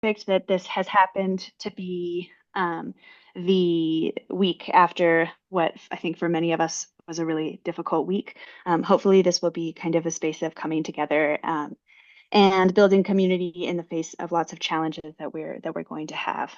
that this has happened to be the week after what I think for many of us was a really difficult week. Hopefully, this will be kind of a space of coming together and building community in the face of lots of challenges that we're going to have.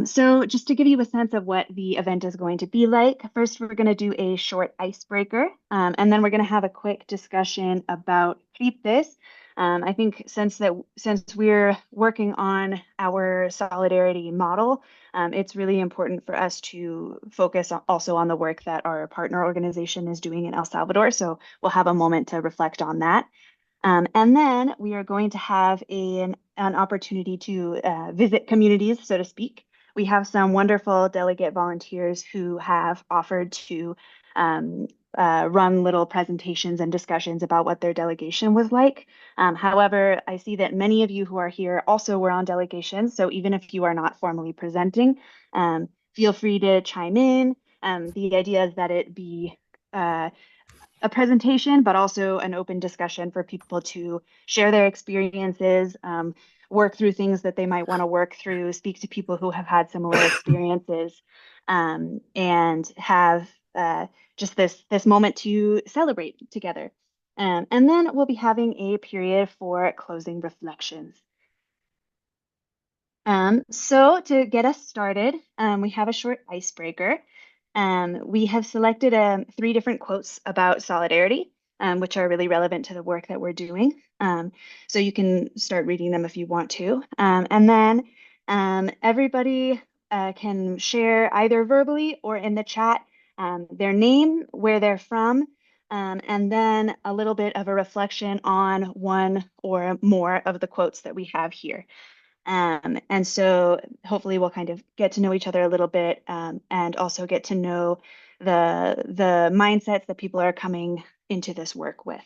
So just to give you a sense of what the event is going to be like, first we're going to do a short icebreaker, and then we're going to have a quick discussion about this. I think since we're working on our solidarity model, it's really important for us to focus also on the work that our partner organization is doing in El Salvador. So we'll have a moment to reflect on that. And then we are going to have an opportunity to visit communities, so to speak. We have some wonderful delegate volunteers who have offered to run little presentations and discussions about what their delegation was like. However, I see that many of you who are here also were on delegations. So even if you are not formally presenting, feel free to chime in. The idea is that it be a presentation, but also an open discussion for people to share their experiences, work through things that they might want to work through, speak to people who have had similar experiences, and have just this moment to celebrate together. And then we'll be having a period for closing reflections. So to get us started, we have a short icebreaker. We have selected three different quotes about solidarity, which are really relevant to the work that we're doing. So you can start reading them if you want to. And then everybody can share either verbally or in the chat their name, where they're from, and then a little bit of a reflection on one or more of the quotes that we have here. And so hopefully we'll kind of get to know each other a little bit, and also get to know the mindsets that people are coming into this work with.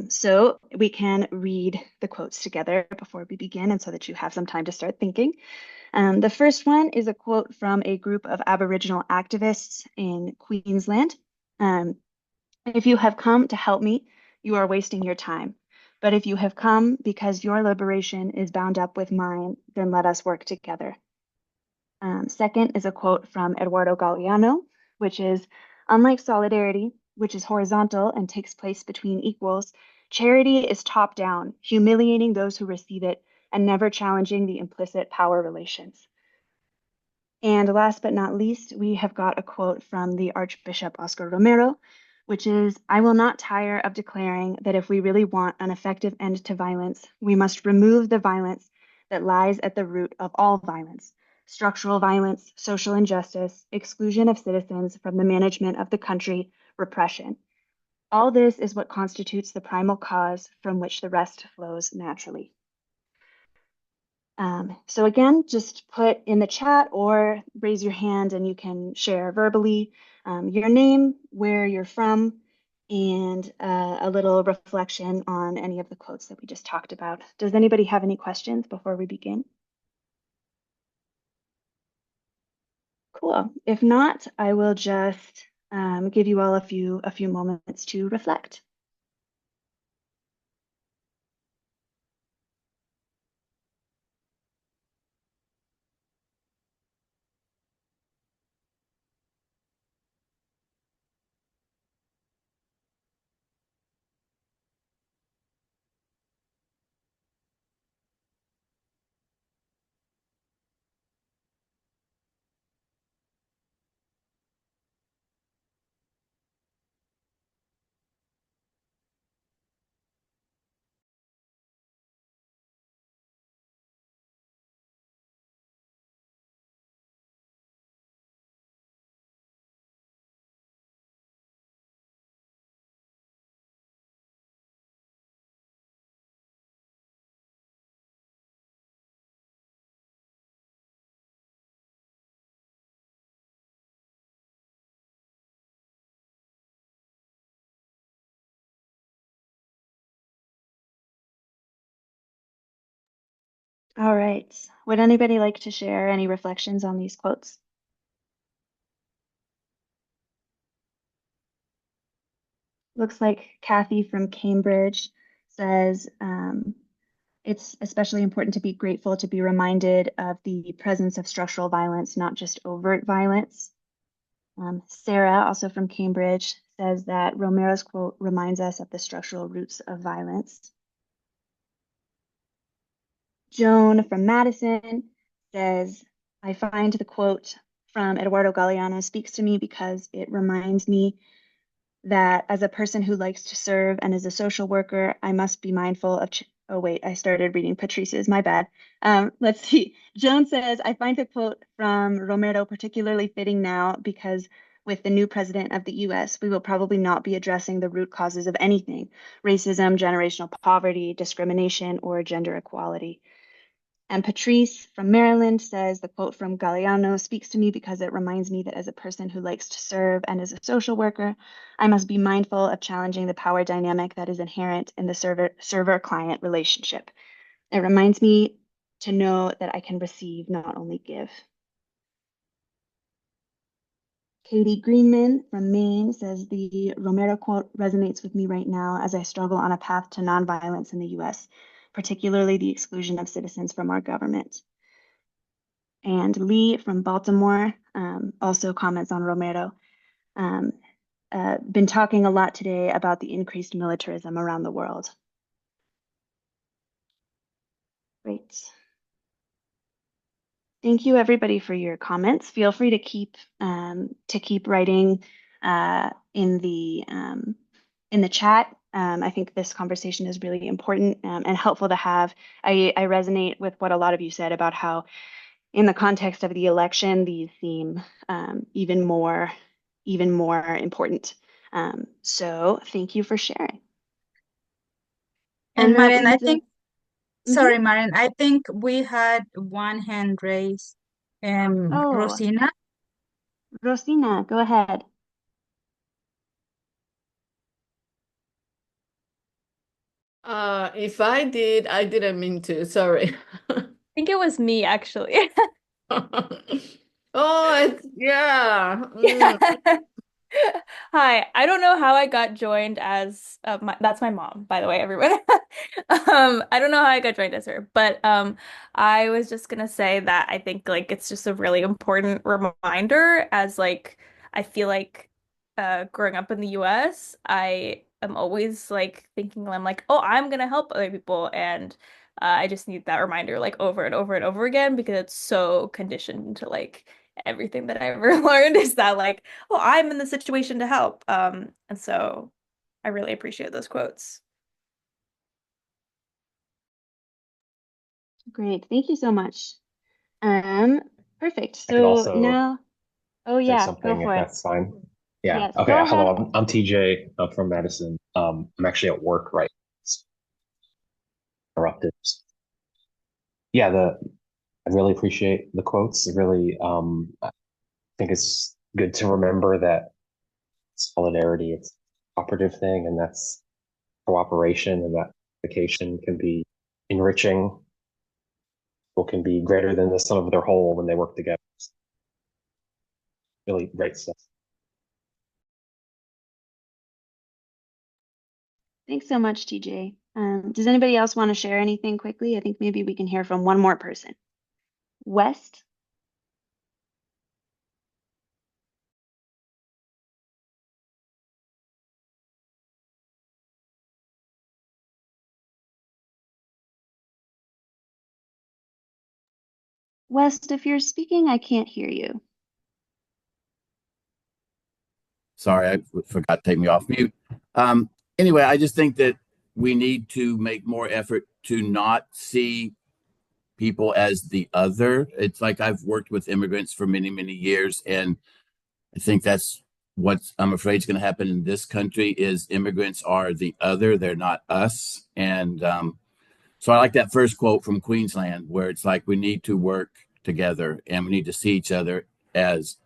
So we can read the quotes together before we begin, and so that you have some time to start thinking. The first one is a quote from a group of Aboriginal activists in Queensland. If you have come to help me, you are wasting your time. But if you have come because your liberation is bound up with mine, then let us work together. Second is a quote from Eduardo Galeano, which is, unlike solidarity, which is horizontal and takes place between equals, charity is top down, humiliating those who receive it and never challenging the implicit power relations. And last but not least, we have got a quote from the Archbishop Oscar Romero, which is, I will not tire of declaring that if we really want an effective end to violence, we must remove the violence that lies at the root of all violence: structural violence, social injustice, exclusion of citizens from the management of the country, repression. All this is what constitutes the primal cause from which the rest flows naturally. So again, just put in the chat or raise your hand and you can share verbally your name, where you're from, and a little reflection on any of the quotes that we just talked about. Does anybody have any questions before we begin? Cool. If not, I will just give you all a few moments to reflect. All right. Would anybody like to share any reflections on these quotes? Looks like Kathy from Cambridge says, It's especially important to be grateful to be reminded of the presence of structural violence, not just overt violence. Sarah, also from Cambridge, says that Romero's quote reminds us of the structural roots of violence. Joan from Madison says, I find the quote from Eduardo Galeano speaks to me because it reminds me that as a person who likes to serve and as a social worker, I must be mindful of. Oh, wait, I started reading Patrice's, my bad. Let's see. Joan says, I find the quote from Romero particularly fitting now because with the new president of the US, we will probably not be addressing the root causes of anything, racism, generational poverty, discrimination, or gender equality. And Patrice from Maryland says the quote from Galeano speaks to me because it reminds me that as a person who likes to serve and as a social worker, I must be mindful of challenging the power dynamic that is inherent in the server-client relationship. It reminds me to know that I can receive, not only give. Katie Greenman from Maine says the Romero quote resonates with me right now as I struggle on a path to nonviolence in the US, particularly the exclusion of citizens from our government. And Lee from Baltimore also comments on Romero. Been talking a lot today about the increased militarism around the world. Great. Thank you, everybody, for your comments. Feel free to keep writing in the chat. I think this conversation is really important and helpful to have. I resonate with what a lot of you said about how in the context of the election, these seem even more important. So thank you for sharing. And that Marian, I leads us. think, sorry, Marian, I think we had one hand raised. Oh, Rosina. Rosina, go ahead. If I did, I didn't mean to. Sorry. I think it was me, actually. Oh, yeah. Hi, I don't know how I got joined as that's my mom, by the way, everyone. I don't know how I got joined as her, but I was just gonna say that I think like it's just a really important reminder as like I feel like growing up in the US, I am always like thinking I'm like, oh, I'm gonna help other people, and I just need that reminder like over and over and over again because it's so conditioned into like everything that I ever learned is that like, oh, I'm in the situation to help. And so I really appreciate those quotes. Great, thank you so much. Perfect. I could So also now, oh say yeah, go something if for it. that's fine. Yeah. Yes, Okay. go Hello. ahead. I'm TJ. I'm from Madison. I'm actually at work right now. It's interrupted. Yeah. I really appreciate the quotes. It really, I think it's good to remember that solidarity, it's an operative thing, and that's cooperation, and that vacation can be enriching. People can be greater than the sum of their whole when they work together. Really great stuff. Thanks so much, TJ. Does anybody else want to share anything quickly? I think maybe we can hear from one more person. West? West, if you're speaking, I can't hear you. Sorry, I forgot to take me off mute. Anyway, I just think that we need to make more effort to not see people as the other. It's like I've worked with immigrants for many, many years, and I think that's what I'm afraid is going to happen in this country is immigrants are the other. They're not us. And so I like that first quote from Queensland, where it's like we need to work together and we need to see each other as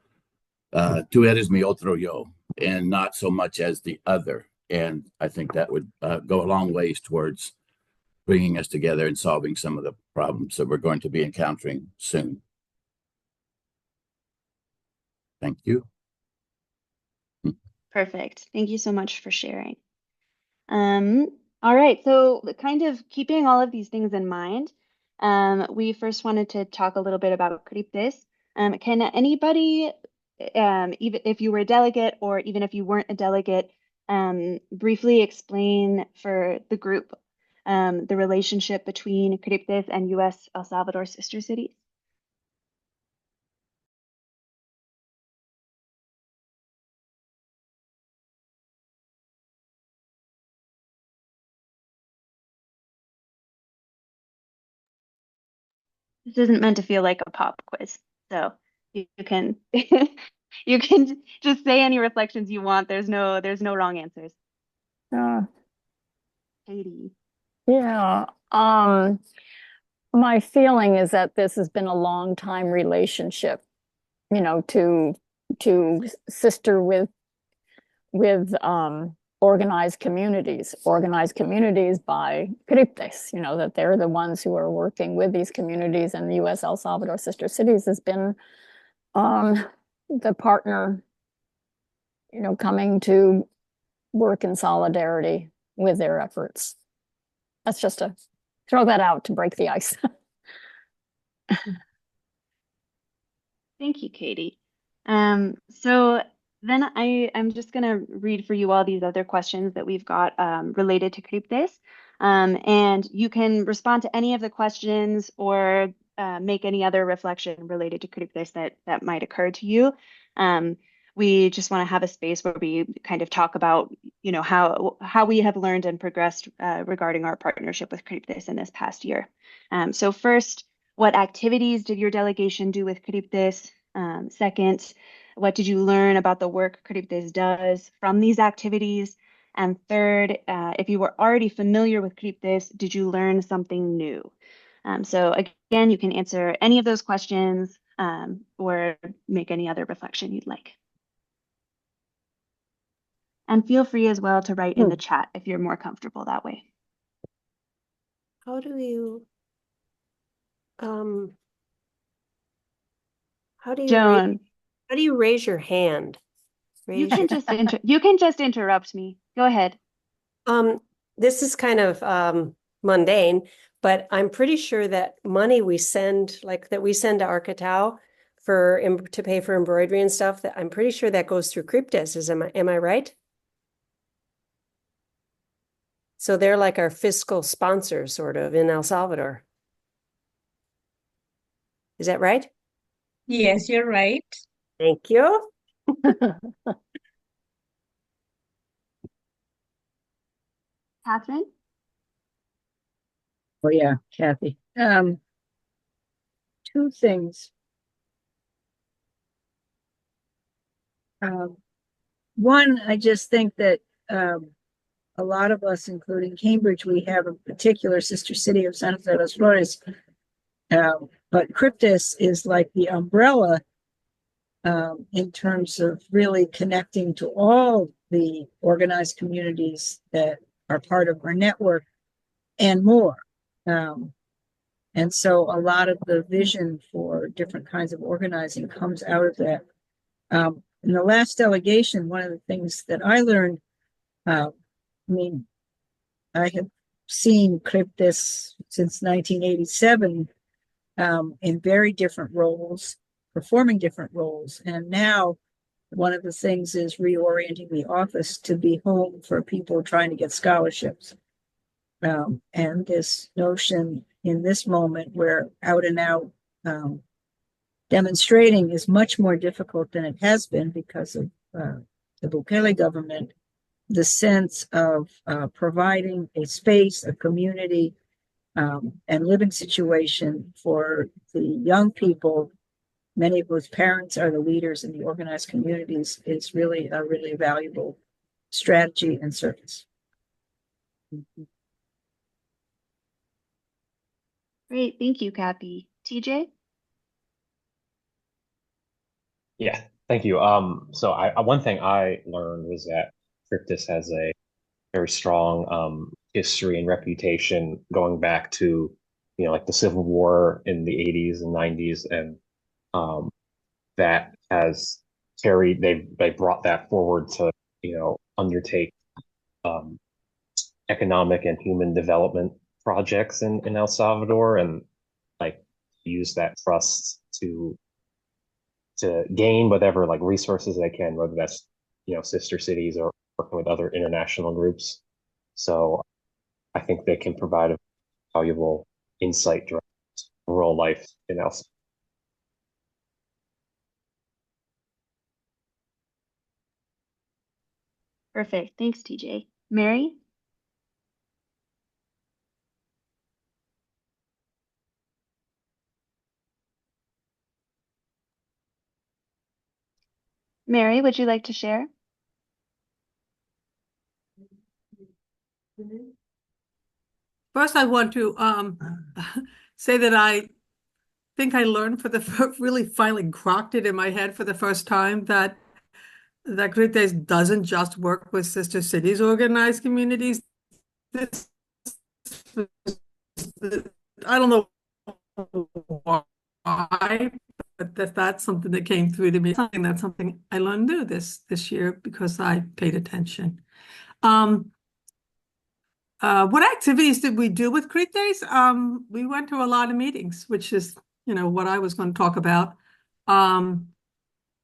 tú eres mi otro yo, and not so much as the other. And I think that would go a long ways towards bringing us together and solving some of the problems that we're going to be encountering soon. Thank you. Perfect. Thank you so much for sharing. All right, so kind of keeping all of these things in mind, we first wanted to talk a little bit about cryptes. Can anybody, even if you were a delegate or even if you weren't a delegate, briefly explain for the group the relationship between cryptes and U.S. El Salvador sister cities? This isn't meant to feel like a pop quiz, so you can you can just say any reflections you want. There's no wrong answers. Uh, Katie. yeah. My feeling is that this has been a long time relationship, you know, to sister with organized communities by cryptes, you know, that they're the ones who are working with these communities, and the U.S. El Salvador sister cities has been the partner, you know, coming to work in solidarity with their efforts. That's just to throw that out to break the ice. Thank you, Katie. So then I'm just going to read for you all these other questions that we've got related to cryptes. And you can respond to any of the questions or make any other reflection related to cryptes that might occur to you. We just want to have a space where we kind of talk about, you know, how we have learned and progressed regarding our partnership with cryptes in this past year. So first, what activities did your delegation do with cryptes? Second, what did you learn about the work cryptes does from these activities? And third, if you were already familiar with cryptes, did you learn something new? So again, you can answer any of those questions or make any other reflection you'd like. And feel free as well to write in the chat if you're more comfortable that way. How do you Joan, how do you raise your hand? you can just interrupt me. Go ahead. This is kind of mundane, but I'm pretty sure that money we send, like that we send to Arcatao to pay for embroidery and stuff, that I'm pretty sure that goes through cryptes. Am I right? So they're like our fiscal sponsors, sort of, in El Salvador. Is that right? Yes, you're right. Thank you. Catherine? Oh yeah, Kathy. Two things. One, I just think that a lot of us, including Cambridge, we have a particular sister city of San Jose de los Flores. But Cryptis is like the umbrella in terms of really connecting to all the organized communities that are part of our network and more. And so a lot of the vision for different kinds of organizing comes out of that. In the last delegation, one of the things that I learned, I mean, I have seen Cryptis since 1987 in very different roles, performing different roles. And now one of the things is reorienting the office to be home for people trying to get scholarships. And this notion in this moment where out and out demonstrating is much more difficult than it has been because of the Bukele government, the sense of providing a space, a community, and living situation for the young people, many of whose parents are the leaders in the organized communities, is really a really valuable strategy and service. Great, thank you, Kathy. TJ? Yeah, thank you. So one thing I learned was that Cryptis has a very strong history and reputation going back to, you know, like the Civil War in the 80s and 90s, and that has carried, they brought that forward to, you know, undertake economic and human development projects in El Salvador, and like use that trust to gain whatever like resources they can, whether that's sister cities or working with other international groups. So I think they can provide a valuable insight to rural life in El Salvador. Perfect. Thanks, TJ. Mary? Mary, would you like to share? First, I want to say that I think I learned really finally grokked it in my head for the first time that Grites doesn't just work with sister cities organized communities. This, I don't know why, but that's something that came through to me. That's something I learned new this year because I paid attention. What activities did we do with Grites? We went to a lot of meetings, which is, what I was going to talk about. And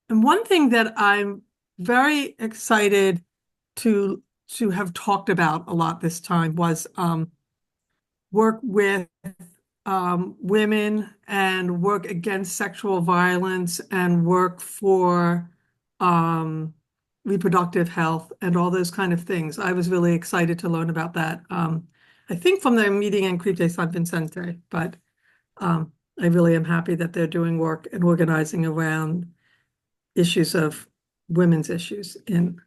one thing that I'm very excited to have talked about a lot this time was work with women and work against sexual violence and work for reproductive health and all those kind of things. I was really excited to learn about that. I think from the meeting in Grites San Vicente, but I really am happy that they're doing work and organizing around issues of women's issues in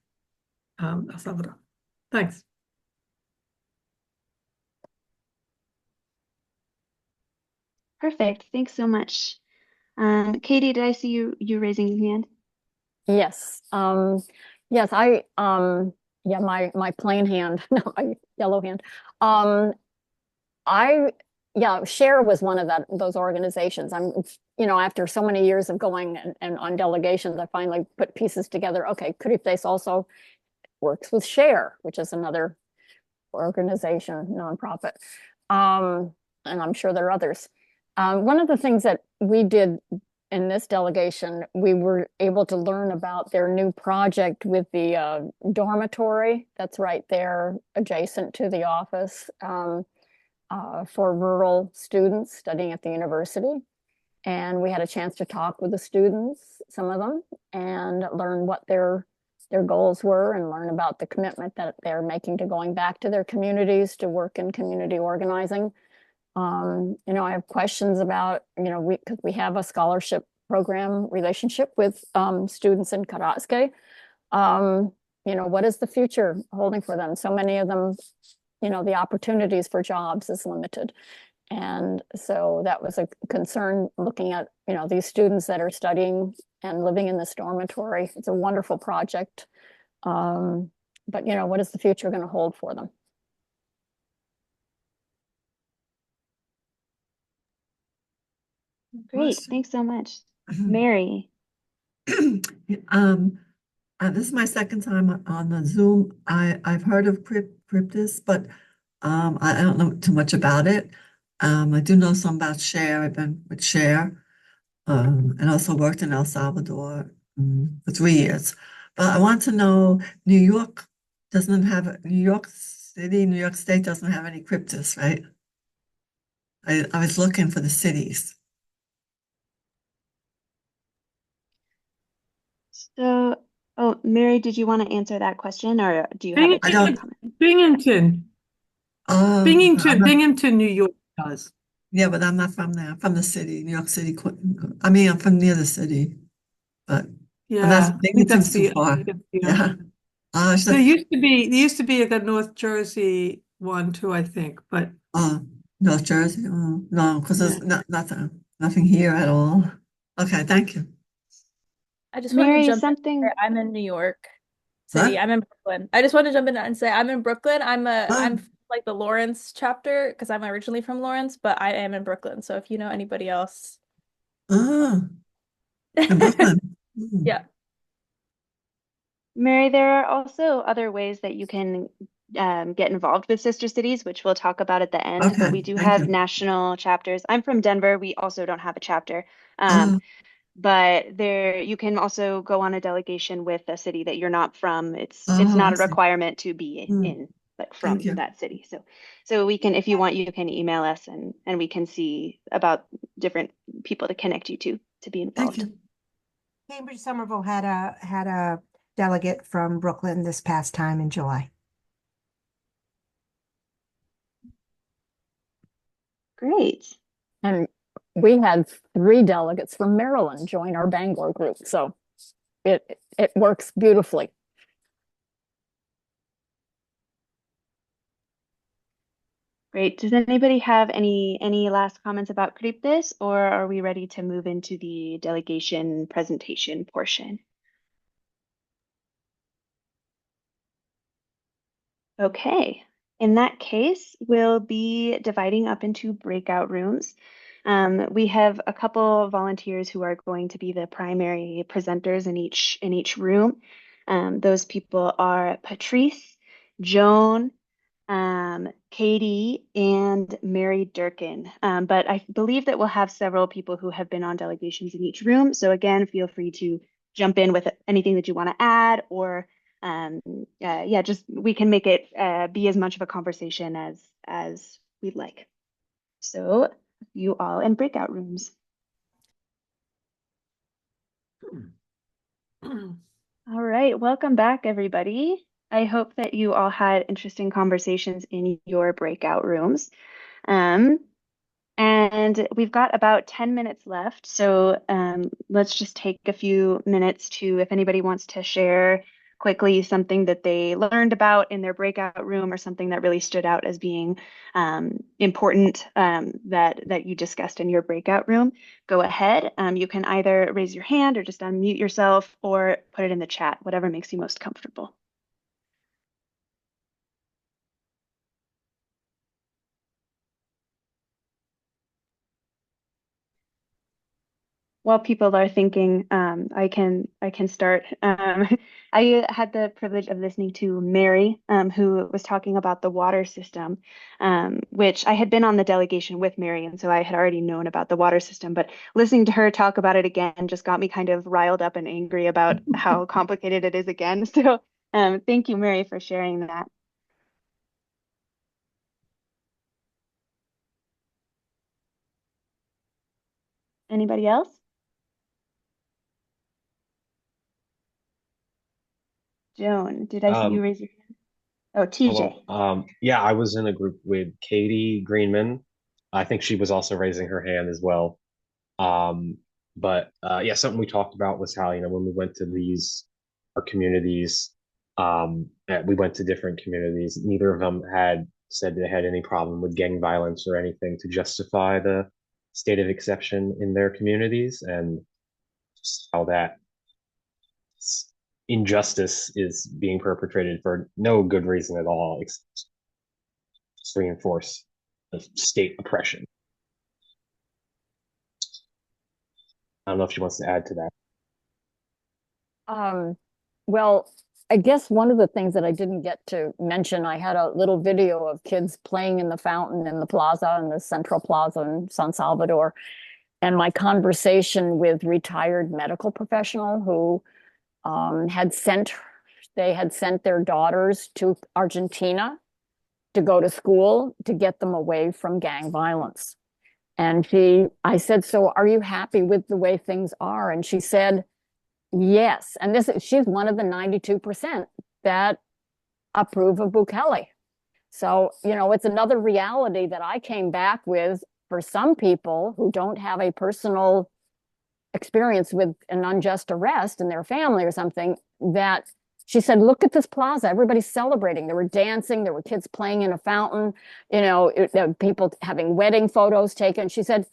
El Salvador. Thanks. Perfect. Thanks so much. Katie, did I see you raising your hand? Yes. Yes, yeah, my plain hand, no, my yellow hand. Yeah, Share was one of those organizations. After so many years of going and on delegations, I finally put pieces together. Okay, Grites also works with Share, which is another organization, nonprofit. And I'm sure there are others. One of the things that we did in this delegation, we were able to learn about their new project with the dormitory that's right there adjacent to the office for rural students studying at the university. And we had a chance to talk with the students, some of them, and learn what their goals were and learn about the commitment that they're making to going back to their communities to work in community organizing. I have questions about, because we have a scholarship program relationship with students in Carrasque. What is the future holding for them? So many of them, the opportunities for jobs is limited. And so that was a concern looking at, these students that are studying and living in this dormitory. It's a wonderful project. But, what is the future going to hold for them? Great. Thanks so much. Mary. This is my second time on the Zoom. I've heard of Cryptis, but I don't know too much about it. I do know some about Share. I've been with Share, and also worked in El Salvador for 3 years. But I want to know, New York New York State doesn't have any Cryptis, right? I was looking for the cities. So, Mary, did you want to answer that question, or do you have a different comment? Binghamton. Binghamton, New York does. Yeah, but I'm not from there. I'm from the city, New York City. I mean, I'm from near the city, but yeah, Binghamton's too far. Yeah. There used to be like a North Jersey one too, I think, but North Jersey. Oh, no, because there's nothing here at all. Okay, thank you. I just wanted to jump in. I'm in New York City. What? I'm in Brooklyn. I just want to jump in and say I'm in Brooklyn. I'm like the Lawrence chapter because I'm originally from Lawrence, but I am in Brooklyn. So if you know anybody else. In Brooklyn. Yeah. Mary, there are also other ways that you can get involved with sister cities, which we'll talk about at the end. Okay, But we do thank have you. national chapters. I'm from Denver. We also don't have a chapter. Oh, But there you can also go on a delegation with a city that you're not from. It's oh, not I a see. requirement to be in like Thank from you. that city. So we can, if you want, you can email us and we can see about different people to connect you to be Thank involved. you. Cambridge Somerville had a delegate from Brooklyn this past time in July. Great. And we had 3 delegates from Maryland join our Bangor group. So it works beautifully. Great. Does anybody have any last comments about Cryptis, or are we ready to move into the delegation presentation portion? Okay. In that case, we'll be dividing up into breakout rooms. We have a couple volunteers who are going to be the primary presenters in each room. Those people are Patrice, Joan, Katie, and Mary Durkin. But I believe that we'll have several people who have been on delegations in each room. So again, feel free to jump in with anything that you want to add, or yeah, just we can make it be as much of a conversation as we'd like. So you all in breakout rooms. All right, welcome back, everybody. I hope that you all had interesting conversations in your breakout rooms. And we've got about 10 minutes left. So let's just take a few minutes to, if anybody wants to share quickly something that they learned about in their breakout room, or something that really stood out as being important that you discussed in your breakout room, go ahead. You can either raise your hand or just unmute yourself, or put it in the chat, whatever makes you most comfortable. While people are thinking, I can start. I had the privilege of listening to Mary, who was talking about the water system, which I had been on the delegation with Mary, and so I had already known about the water system. But listening to her talk about it again just got me kind of riled up and angry about how complicated it is again. So thank you, Mary, for sharing that. Anybody else? Joan, did I see you raise your hand? Oh, TJ. Hello. Yeah, I was in a group with Katie Greenman. I think she was also raising her hand as well. But yeah, something we talked about was how, when we went to our communities, we went to different communities. Neither of them had said they had any problem with gang violence or anything to justify the state of exception in their communities, and just how that injustice is being perpetrated for no good reason at all, except to reinforce the state oppression. I don't know if she wants to add to that. Well, I guess one of the things that I didn't get to mention, I had a little video of kids playing in the fountain in the plaza, in the Central Plaza in San Salvador, and my conversation with retired medical professional who they had sent their daughters to Argentina to go to school to get them away from gang violence. And I said, so are you happy with the way things are? And she said, yes. And she's one of the 92% that approve of Bukele. So, it's another reality that I came back with for some people who don't have a personal experience with an unjust arrest in their family or something, that she said, look at this plaza. Everybody's celebrating. There were dancing. There were kids playing in a fountain, people having wedding photos taken. She said,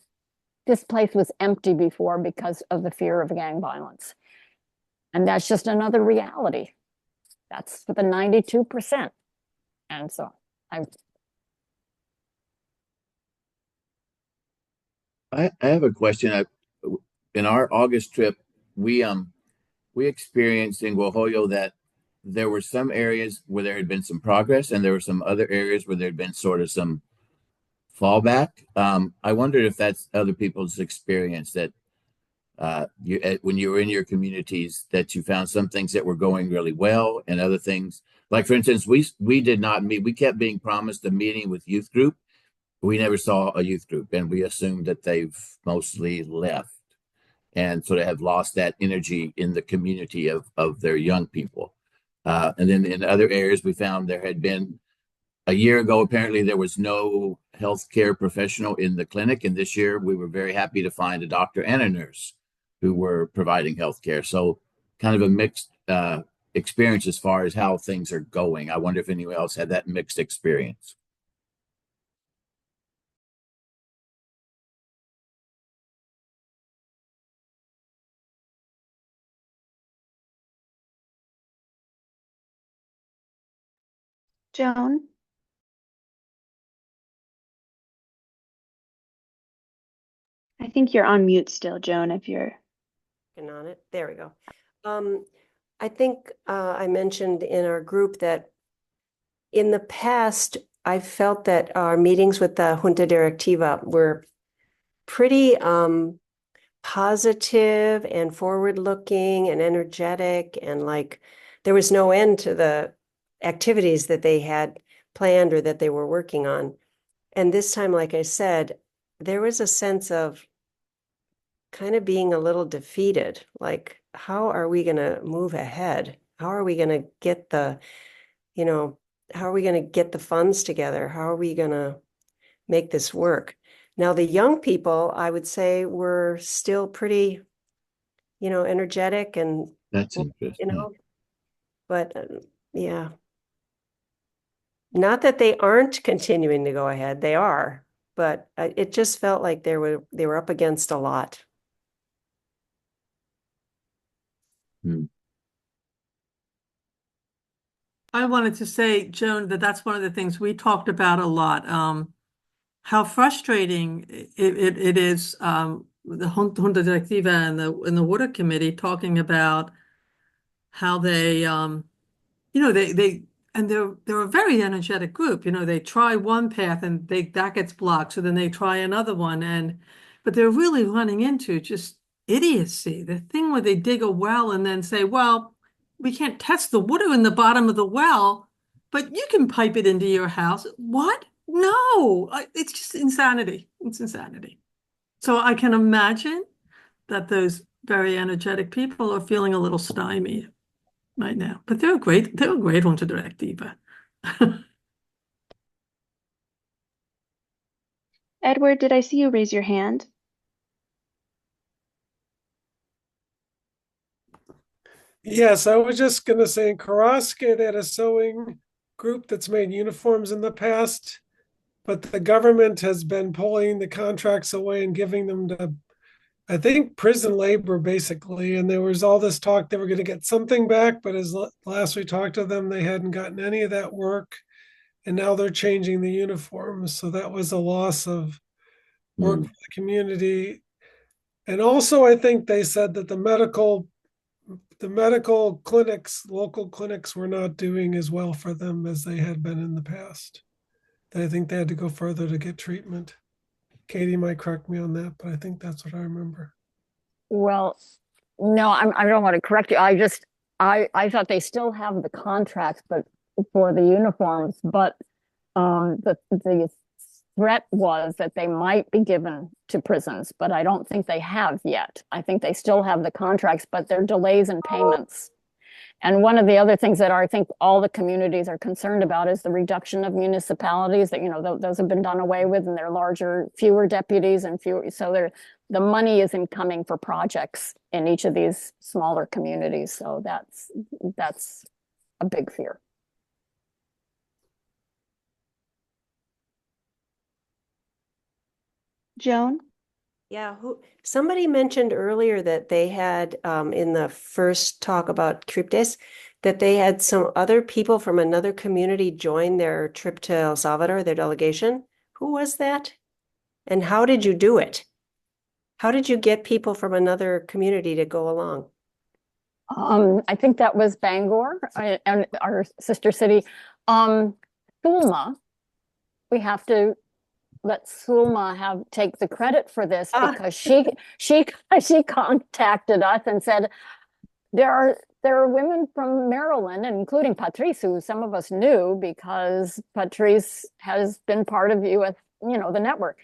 this place was empty before because of the fear of gang violence. And that's just another reality. That's for the 92%. And so I have a question. In our August trip, we experienced in Guajoyo that there were some areas where there had been some progress, and there were some other areas where there had been sort of some fallback. I wondered if that's other people's experience, that when you were in your communities, that you found some things that were going really well and other things. Like, for instance, we did not meet. We kept being promised a meeting with youth group. We never saw a youth group, and we assumed that they've mostly left and sort of have lost that energy in the community of their young people. And then in other areas, we found there had been a year ago, apparently there was no healthcare professional in the clinic. And this year we were very happy to find a doctor and a nurse who were providing healthcare. So kind of a mixed experience as far as how things are going. I wonder if anyone else had that mixed experience. Joan? I think you're on mute still, Joan, if you're On it. There we go. I think I mentioned in our group that in the past, I felt that our meetings with the Junta Directiva were pretty positive and forward-looking and energetic, and like there was no end to the activities that they had planned or that they were working on. And this time, like I said, there was a sense of kind of being a little defeated. Like, how are we going to move ahead? How are we going to get the, how are we going to get the funds together? How are we going to make this work? Now, the young people, I would say, were still pretty, energetic and, That's interesting. But yeah. Not that they aren't continuing to go ahead, they are, but it just felt like they were up against a lot. I wanted to say, Joan, that's one of the things we talked about a lot. How frustrating it is. The Junta Directiva and the Water Committee talking about how they, they're a very energetic group. They try one path and that gets blocked, so then they try another one, but they're really running into just idiocy. The thing where they dig a well and then say, well, we can't test the water in the bottom of the well, but you can pipe it into your house. What? No, it's just insanity. It's insanity. So I can imagine that those very energetic people are feeling a little stymied right now, but they're great Junta Directiva. Edward, did I see you raise your hand? Yes, I was just going to say in Karaska, they had a sewing group that's made uniforms in the past, but the government has been pulling the contracts away and giving them to, I think, prison labor, basically. And there was all this talk they were going to get something back, but as last we talked to them, they hadn't gotten any of that work. And now they're changing the uniforms. So that was a loss of work for the community. And also, I think they said that the medical clinics, local clinics, were not doing as well for them as they had been in the past. I think they had to go further to get treatment. Katie might correct me on that, but I think that's what I remember. Well, no, I don't want to correct you. I thought they still have the contracts, but for the uniforms, but the threat was that they might be given to prisons, but I don't think they have yet. I think they still have the contracts, but they're delays in payments. And one of the other things that I think all the communities are concerned about is the reduction of municipalities, that, those have been done away with, and they're larger, fewer deputies and fewer. So the money isn't coming for projects in each of these smaller communities. So that's a big fear. Joan? Yeah, somebody mentioned earlier that they had, in the first talk about Cryptes, that they had some other people from another community join their trip to El Salvador, their delegation. Who was that? And how did you do it? How did you get people from another community to go along? I think that was Bangor and our sister city. Sulma, we have to let Sulma take the credit for this because she contacted us and said there are women from Maryland, including Patrice, who some of us knew because Patrice has been part of US, the network.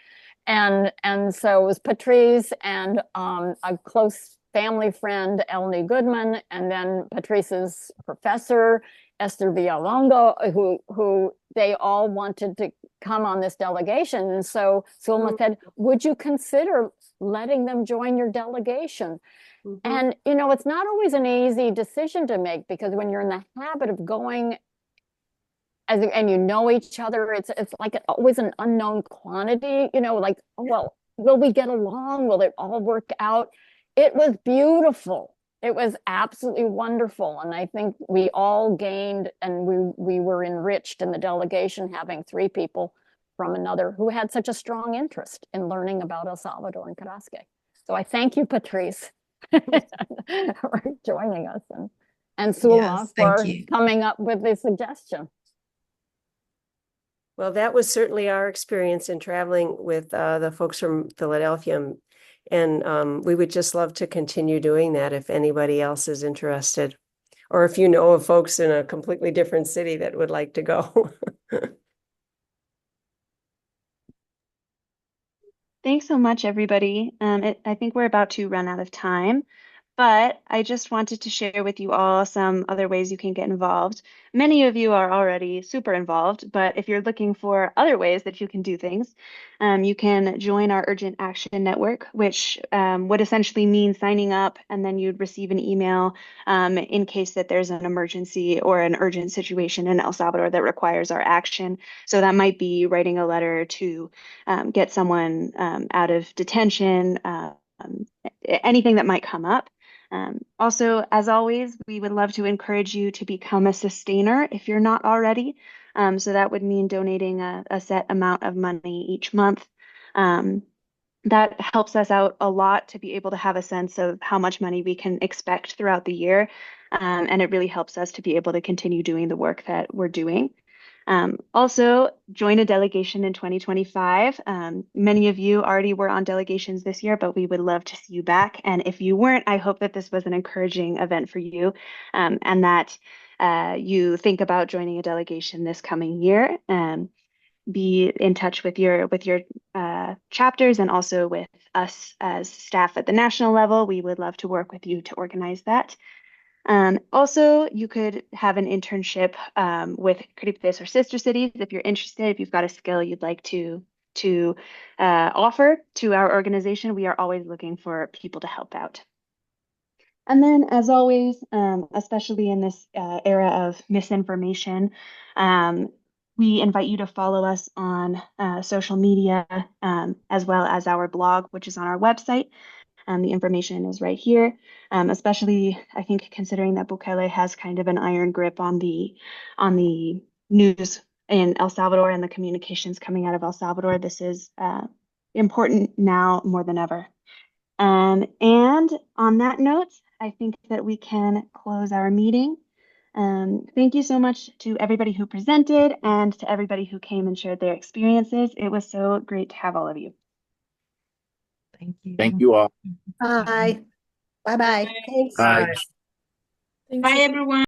And so it was Patrice and a close family friend, Elnie Goodman, and then Patrice's professor, Esther Villalongo, who they all wanted to come on this delegation. And so Sulma said, would you consider letting them join your delegation? And, it's not always an easy decision to make because when you're in the habit of going and you know each other, it's like always an unknown quantity, like, well, will we get along? Will it all work out? It was beautiful. It was absolutely wonderful. And I think we all gained and we were enriched in the delegation having 3 people from another who had such a strong interest in learning about El Salvador and Carrasque. So I thank you, Patrice, for joining us and Sulma for coming up with the suggestion. Well, that was certainly our experience in traveling with the folks from Philadelphia. And we would just love to continue doing that if anybody else is interested, or if you know of folks in a completely different city that would like to go. Thanks so much, everybody. I think we're about to run out of time, but I just wanted to share with you all some other ways you can get involved. Many of you are already super involved, but if you're looking for other ways that you can do things, you can join our Urgent Action Network, which would essentially mean signing up and then you'd receive an email in case that there's an emergency or an urgent situation in El Salvador that requires our action. So that might be writing a letter to get someone out of detention, anything that might come up. Also, as always, we would love to encourage you to become a sustainer if you're not already. So that would mean donating a set amount of money each month. That helps us out a lot to be able to have a sense of how much money we can expect throughout the year. And it really helps us to be able to continue doing the work that we're doing. Also, join a delegation in 2025. Many of you already were on delegations this year, but we would love to see you back. And if you weren't, I hope that this was an encouraging event for you and that you think about joining a delegation this coming year. Be in touch with your chapters and also with us as staff at the national level. We would love to work with you to organize that. Also, you could have an internship with Criptes or sister cities if you're interested. If you've got a skill you'd like to offer to our organization, we are always looking for people to help out. And then, as always, especially in this era of misinformation, we invite you to follow us on social media as well as our blog, which is on our website. The information is right here, especially, I think, considering that Bukele has kind of an iron grip on the news in El Salvador and the communications coming out of El Salvador. This is important now more than ever. And on that note, I think that we can close our meeting. Thank you so much to everybody who presented and to everybody who came and shared their experiences. It was so great to have all of you. Thank you. Thank you all. Bye. Bye-bye. Thanks. Bye. Bye, everyone.